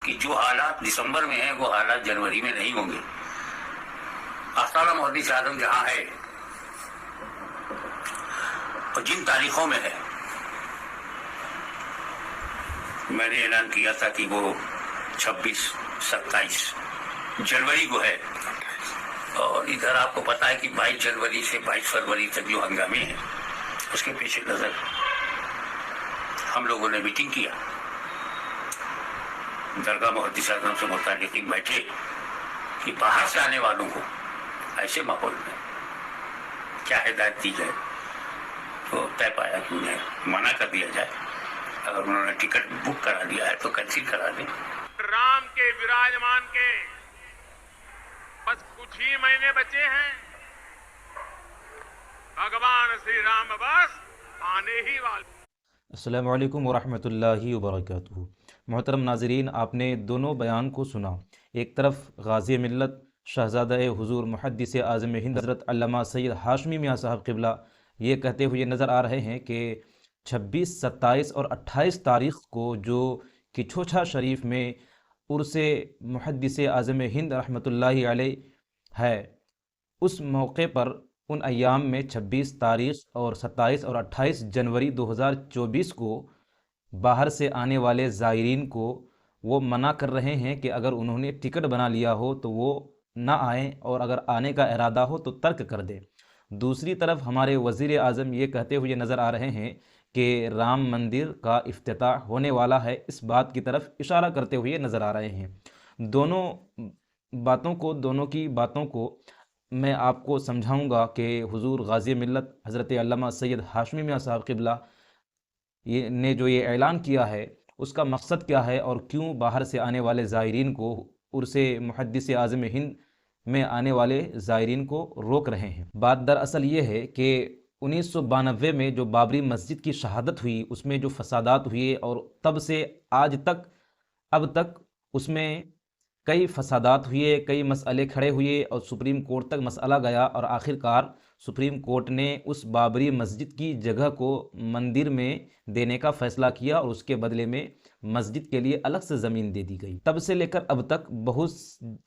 کہ جو حالات دسمبر میں ہیں وہ حالات جنوری میں نہیں ہوں گے۔ آستانہ محدث اعظم جہاں ہے اور جن تاریخوں میں ہے، میں نے اعلان کیا تھا کہ وہ 26-27 جنوری کو ہے، اور ادھر آپ کو پتا ہے کہ 22 جنوری سے 22 فروری تک جو ہنگامے ہیں اس کے پیش نظر ہم لوگوں نے میٹنگ کیا، درگاہ محدث اعظم سے متعلقین بیٹھے کہ باہر سے آنے والوں کو ایسے ماحول میں کیا ہدایت دی جائے، تو طے پایا کہ انہیں منع کر دیا جائے، اگر انہوں نے ٹکٹ بک کرا دیا ہے تو کینسل کرا دیں۔ رام کے وراجمان کے بس کچھ ہی مہینے بچے ہیں، بھگوان شری رام بس آنے ہی والے۔ السلام علیکم ورحمۃ اللہ وبرکاتہ۔ محترم ناظرین، آپ نے دونوں بیان کو سنا۔ ایک طرف غازی ملت شہزادہ حضور محدث اعظم ہند حضرت علامہ سید ہاشمی میاں صاحب قبلہ یہ کہتے ہوئے نظر آ رہے ہیں کہ 26، 27 اور 28 تاریخ کو جو کچھوچھا شریف میں عرس محدث اعظم ہند رحمۃ اللہ علیہ ہے، اس موقع پر ان ایام میں 26 تاریخ اور 27 اور 28 جنوری 2024 کو باہر سے آنے والے زائرین کو وہ منع کر رہے ہیں کہ اگر انہوں نے ٹکٹ بنا لیا ہو تو وہ نہ آئیں، اور اگر آنے کا ارادہ ہو تو ترک کر دیں۔ دوسری طرف ہمارے وزیر اعظم یہ کہتے ہوئے نظر آ رہے ہیں کہ رام مندر کا افتتاح ہونے والا ہے، اس بات کی طرف اشارہ کرتے ہوئے نظر آ رہے ہیں۔ دونوں کی باتوں کو میں آپ کو سمجھاؤں گا کہ حضور غازی ملت حضرت علامہ سید ہاشمی میاں صاحب قبلہ نے جو یہ اعلان کیا ہے اس کا مقصد کیا ہے، اور کیوں باہر سے آنے والے زائرین کو، عرس محدث اعظم ہند میں آنے والے زائرین کو روک رہے ہیں۔ بات دراصل یہ ہے کہ 1992 میں جو بابری مسجد کی شہادت ہوئی، اس میں جو فسادات ہوئے، اور تب سے آج تک اب تک اس میں کئی فسادات ہوئے، کئی مسئلے کھڑے ہوئے، اور سپریم کورٹ تک مسئلہ گیا، اور آخر کار سپریم کورٹ نے اس بابری مسجد کی جگہ کو مندر میں دینے کا فیصلہ کیا، اور اس کے بدلے میں مسجد کے لیے الگ سے زمین دے دی گئی۔ تب سے لے کر اب تک بہت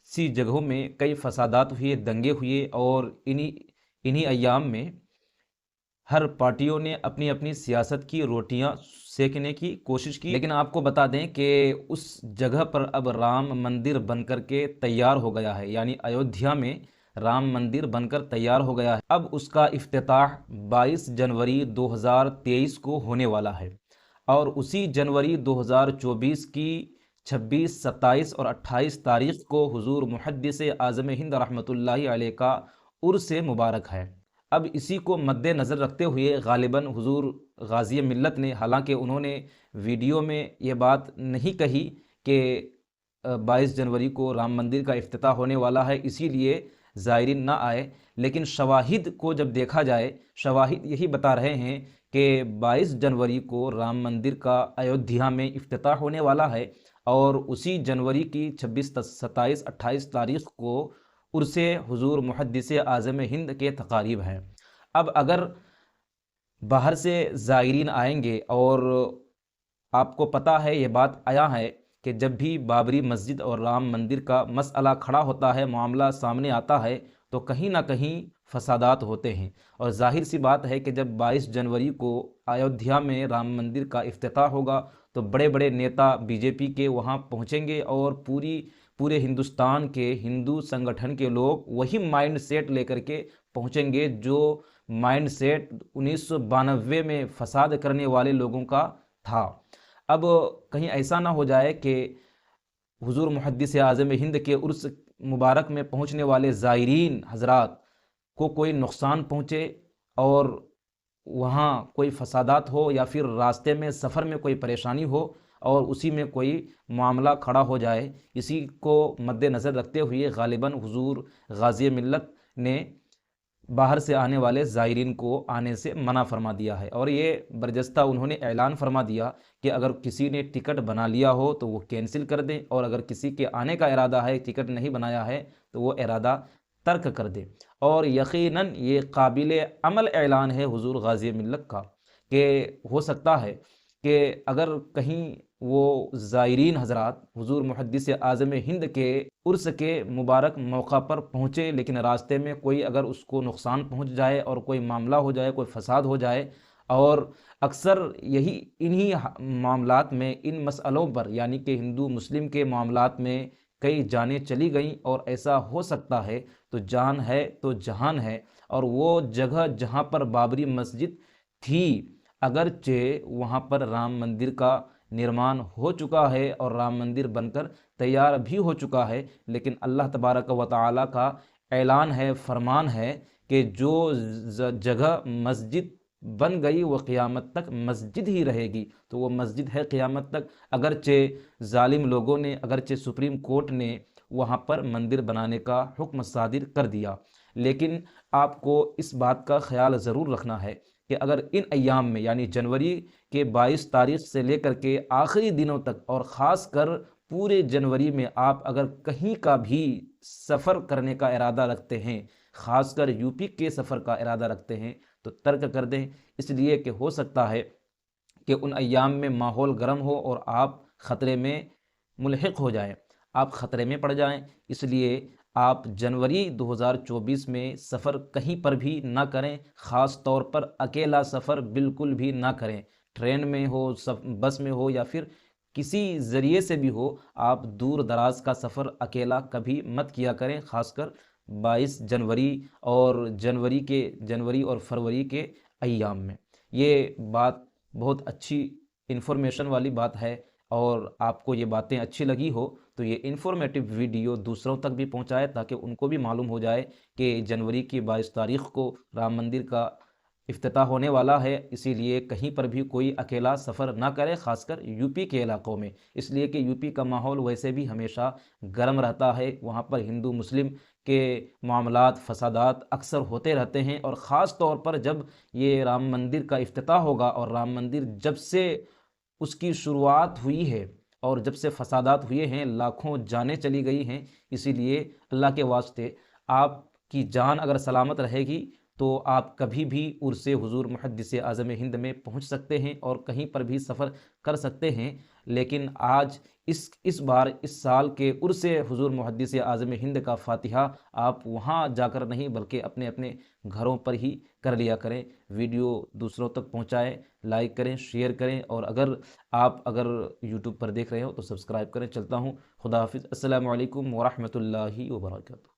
سی جگہوں میں کئی فسادات ہوئے، دنگے ہوئے، اور انہی ایام میں ہر پارٹیوں نے اپنی اپنی سیاست کی روٹیاں سیکنے کی کوشش کی، لیکن آپ کو بتا دیں کہ اس جگہ پر اب رام مندر بن کر کے تیار ہو گیا ہے، یعنی ایودھیا میں رام مندر بن کر تیار ہو گیا ہے۔ اب اس کا افتتاح 22 جنوری 2023 کو ہونے والا ہے، اور اسی جنوری 2024 کی 26، 27 اور 28 تاریخ کو حضور محدث اعظم ہند رحمۃ اللہ علیہ کا عرس مبارک ہے۔ اب اسی کو مد نظر رکھتے ہوئے غالباً حضور غازی ملت نے، حالانکہ انہوں نے ویڈیو میں یہ بات نہیں کہی کہ 22 جنوری کو رام مندر کا افتتاح ہونے والا ہے اسی لیے زائرین نہ آئے، لیکن شواہد کو جب دیکھا جائے، شواہد یہی بتا رہے ہیں کہ 22 جنوری کو رام مندر کا ایودھیا میں افتتاح ہونے والا ہے، اور اسی جنوری کی 26، 27، 28 تاریخ کو عرس حضور محدث اعظم ہند کے تقاریب ہیں۔ اب اگر باہر سے زائرین آئیں گے، اور آپ کو پتہ ہے، یہ بات عیاں ہے کہ جب بھی بابری مسجد اور رام مندر کا مسئلہ کھڑا ہوتا ہے، معاملہ سامنے آتا ہے، تو کہیں نہ کہیں فسادات ہوتے ہیں، اور ظاہر سی بات ہے کہ جب 22 جنوری کو ایودھیا میں رام مندر کا افتتاح ہوگا تو بڑے بڑے نیتا بی جے پی کے وہاں پہنچیں گے، اور پورے ہندوستان کے ہندو سنگٹھن کے لوگ وہی مائنڈ سیٹ لے کر کے پہنچیں گے جو مائنڈ سیٹ 1992 میں فساد کرنے والے لوگوں کا تھا۔ اب کہیں ایسا نہ ہو جائے کہ حضور محدث اعظم ہند کے عرس مبارک میں پہنچنے والے زائرین حضرات کو کوئی نقصان پہنچے، اور وہاں کوئی فسادات ہو، یا پھر راستے میں سفر میں کوئی پریشانی ہو اور اسی میں کوئی معاملہ کھڑا ہو جائے۔ اسی کو مد نظر رکھتے ہوئے غالباً حضور غازی ملت نے باہر سے آنے والے زائرین کو آنے سے منع فرما دیا ہے، اور یہ برجستہ انہوں نے اعلان فرما دیا کہ اگر کسی نے ٹکٹ بنا لیا ہو تو وہ کینسل کر دیں، اور اگر کسی کے آنے کا ارادہ ہے، ٹکٹ نہیں بنایا ہے، تو وہ ارادہ ترک کر دے۔ اور یقیناً یہ قابل عمل اعلان ہے حضور غازی ملت کا، کہ ہو سکتا ہے کہ اگر کہیں وہ زائرین حضرات حضور محدث اعظم ہند کے عرس کے مبارک موقع پر پہنچے، لیکن راستے میں کوئی اگر اس کو نقصان پہنچ جائے اور کوئی معاملہ ہو جائے، کوئی فساد ہو جائے، اور اکثر انہی معاملات میں، ان مسئلوں پر یعنی کہ ہندو مسلم کے معاملات میں کئی جانیں چلی گئیں، اور ایسا ہو سکتا ہے تو جان ہے تو جہان ہے۔ اور وہ جگہ جہاں پر بابری مسجد تھی، اگرچہ وہاں پر رام مندر کا نرمان ہو چکا ہے اور رام مندر بن کر تیار بھی ہو چکا ہے، لیکن اللہ تبارک و تعالیٰ کا اعلان ہے، فرمان ہے کہ جو جگہ مسجد بن گئی وہ قیامت تک مسجد ہی رہے گی، تو وہ مسجد ہے قیامت تک۔ اگرچہ ظالم لوگوں نے، اگرچہ سپریم کورٹ نے وہاں پر مندر بنانے کا حکم صادر کر دیا، لیکن آپ کو اس بات کا خیال ضرور رکھنا ہے کہ اگر ان ایام میں یعنی جنوری کے 22 تاریخ سے لے کر کے آخری دنوں تک، اور خاص کر پورے جنوری میں آپ اگر کہیں کا بھی سفر کرنے کا ارادہ رکھتے ہیں، خاص کر یو پی کے سفر کا ارادہ رکھتے ہیں، تو ترک کر دیں، اس لیے کہ ہو سکتا ہے کہ ان ایام میں ماحول گرم ہو اور آپ خطرے میں ملحق ہو جائیں، آپ خطرے میں پڑ جائیں۔ اس لیے آپ جنوری 2024 میں سفر کہیں پر بھی نہ کریں، خاص طور پر اکیلا سفر بالکل بھی نہ کریں، ٹرین میں ہو، بس میں ہو، یا پھر کسی ذریعے سے بھی ہو، آپ دور دراز کا سفر اکیلا کبھی مت کیا کریں، خاص کر 22 جنوری اور جنوری اور فروری کے ایام میں۔ یہ بات بہت اچھی انفارمیشن والی بات ہے، اور آپ کو یہ باتیں اچھی لگی ہو تو یہ انفارمیٹیو ویڈیو دوسروں تک بھی پہنچائے، تاکہ ان کو بھی معلوم ہو جائے کہ جنوری کی 22 تاریخ کو رام مندر کا افتتاح ہونے والا ہے، اسی لیے کہیں پر بھی کوئی اکیلا سفر نہ کرے، خاص کر یو پی کے علاقوں میں، اس لیے کہ یو پی کا ماحول ویسے بھی ہمیشہ گرم رہتا ہے، وہاں پر ہندو مسلم کے معاملات، فسادات اکثر ہوتے رہتے ہیں، اور خاص طور پر جب یہ رام مندر کا افتتاح ہوگا، اور رام مندر جب سے اس کی شروعات ہوئی ہے اور جب سے فسادات ہوئے ہیں، لاکھوں جانیں چلی گئی ہیں، اسی لیے اللہ کے واسطے آپ کی جان اگر سلامت رہے گی تو آپ کبھی بھی عرس حضور محدث اعظم ہند میں پہنچ سکتے ہیں اور کہیں پر بھی سفر کر سکتے ہیں۔ لیکن آج اس بار اس سال کے عرس حضور محدث اعظم ہند کا فاتحہ آپ وہاں جا کر نہیں بلکہ اپنے اپنے گھروں پر ہی کر لیا کریں۔ ویڈیو دوسروں تک پہنچائیں، لائک کریں، شیئر کریں، اور اگر یوٹیوب پر دیکھ رہے ہو تو سبسکرائب کریں۔ چلتا ہوں، خدا حافظ، السلام علیکم ورحمۃ اللہ وبرکاتہ۔